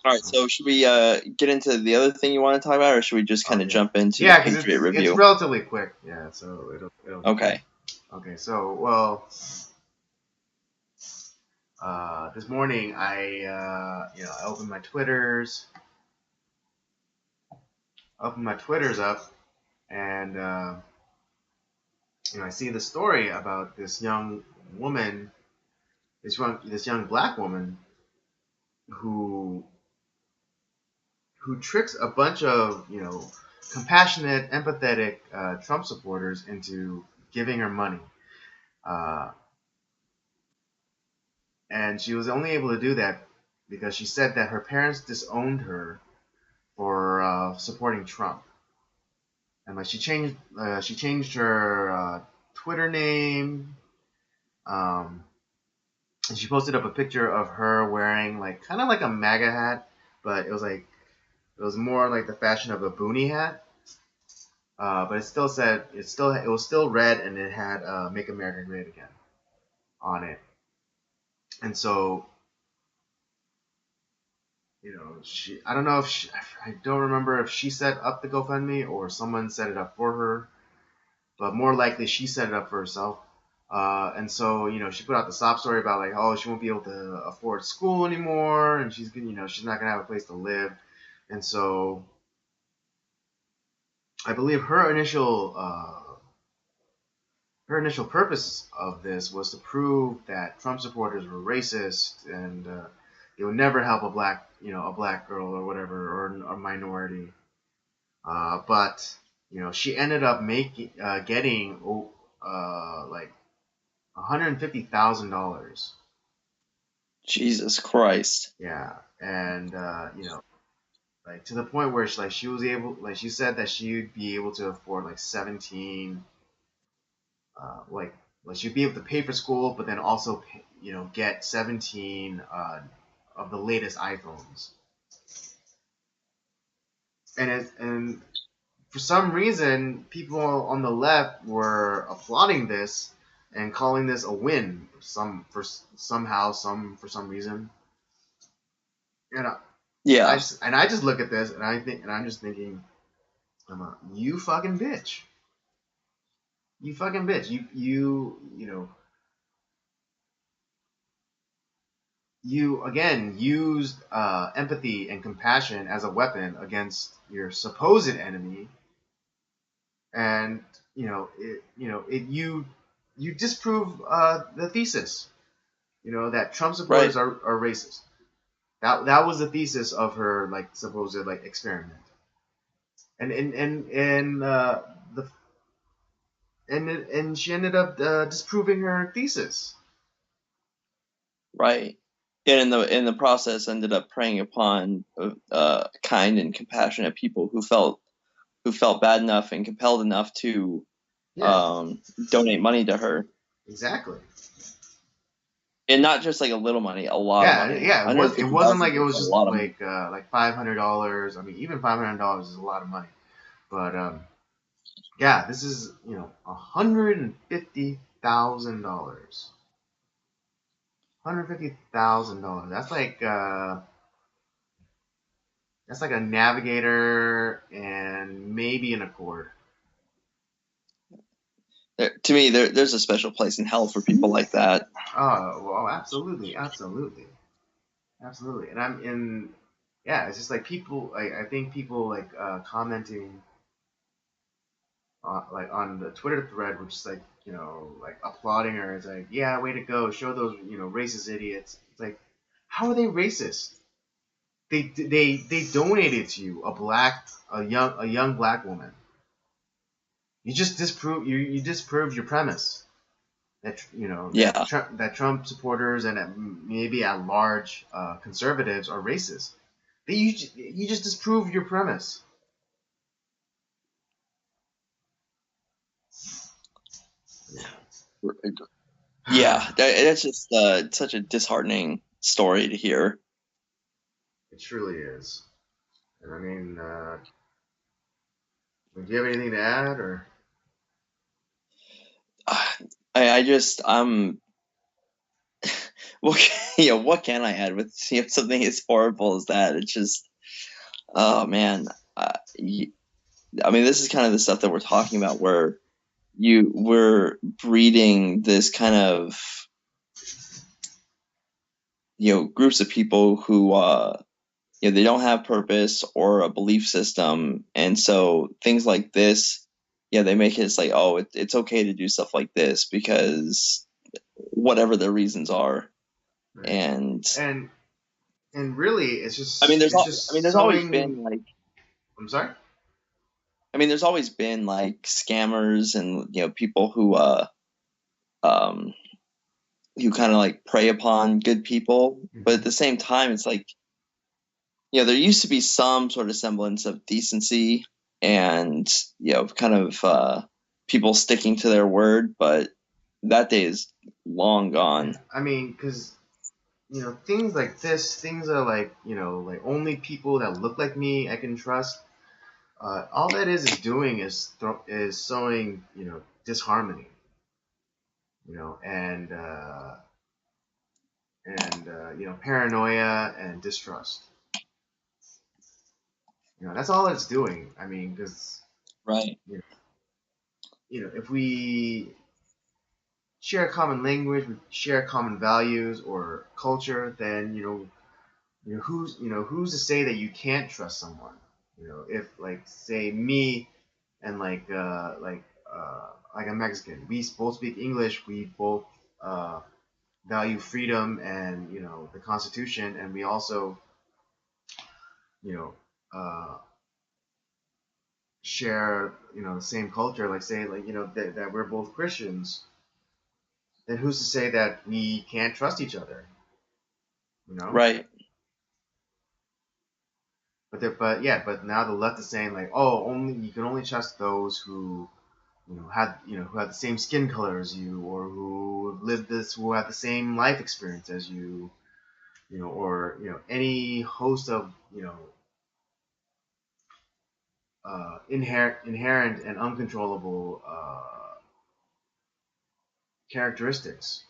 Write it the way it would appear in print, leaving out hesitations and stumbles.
All right, so should we get into the other thing you want to talk about, or should we just kind of jump into the Yeah, because Patriot it's review? relatively quick. Yeah, so it'll be Okay. good. Okay, so well, this morning I I opened my Twitters up, and I see the story about this young woman, this young black woman who tricks a bunch of compassionate, empathetic Trump supporters into giving her money, uh, and she was only able to do that because she said that her parents disowned her for supporting Trump, and like she changed her Twitter name, um, and she posted up a picture of her wearing like kind of like a MAGA hat, but it was more like the fashion of a boonie hat. But it was still red, and it had "Make America Great Again" on it. And so I don't know if I don't remember if she set up the GoFundMe or someone set it up for her, but more likely she set it up for herself. And so she put out the sob story about like, oh, she won't be able to afford school anymore, and she's not gonna have a place to live. And so I believe her initial purpose of this was to prove that Trump supporters were racist, and they would never help a black girl or whatever, or a minority. But she ended up getting like $150,000. Jesus Christ. Yeah, and like to the point where she said that she would be able to afford like 17, like she'd be able to pay for school, but then also get 17 of the latest iPhones. And for some reason, people on the left were applauding this and calling this a win. For some reason. And Yeah. I just look at this and I'm just thinking, you fucking bitch. You fucking bitch. You again used empathy and compassion as a weapon against your supposed enemy, and you disprove the thesis, that Trump supporters Right. are racist. That was the thesis of her like supposed like experiment, and the and she ended up disproving her thesis. Right. And in the process ended up preying upon kind and compassionate people who felt bad enough and compelled enough to donate money to her. Exactly. And not just like a little money, a lot of money. Yeah. It wasn't like it was just like $500. I mean, even $500 is a lot of money. But yeah, this is $150,000. $150,000. That's like a Navigator and maybe an Accord. To me, there's a special place in hell for people like that. Oh well, absolutely. And I'm in. Yeah, it's just like people. I think people like commenting like on the Twitter thread, which is like like applauding her. It's like, yeah, way to go, show those racist idiots. It's like, how are they racist? They donated to you a young black woman. You just disproved your premise that that Trump supporters and maybe at large conservatives are racist. You just disproved your premise. Yeah, that's just such a disheartening story to hear. It truly is. And I mean, do you have anything to add, or? I just what can I add with something as horrible as that? It's just, oh man. I mean, this is kind of the stuff that we're talking about, where we're breeding this kind of groups of people who they don't have purpose or a belief system, and so things like this, they make it like, oh, it's okay to do stuff like this because whatever their reasons are. Right. And and really, it's there's just always sowing. been like, I'm sorry. there's always been like scammers and people um who kind of like prey upon good people, but at the same time, it's like, there used to be some sort of semblance of decency and kind of people sticking to their word, but that day is long gone. I mean, because things like this, things are like like only people that look like me I can trust. All that is doing is sowing disharmony, and paranoia and distrust. That's all it's doing. I mean, because Right. if we share a common language, we share common values or culture, then who's to say that you can't trust someone? If like say me and like a Mexican, we both speak English, we both value freedom and the Constitution, and we also you know share the same culture. Like say like that we're both Christians, then who's to say that we can't trust each other? Right. But now the left is saying like, oh, only you can only trust those who who have the same skin color as you, or who have the same life experience as you, or any host of inherent and uncontrollable characteristics.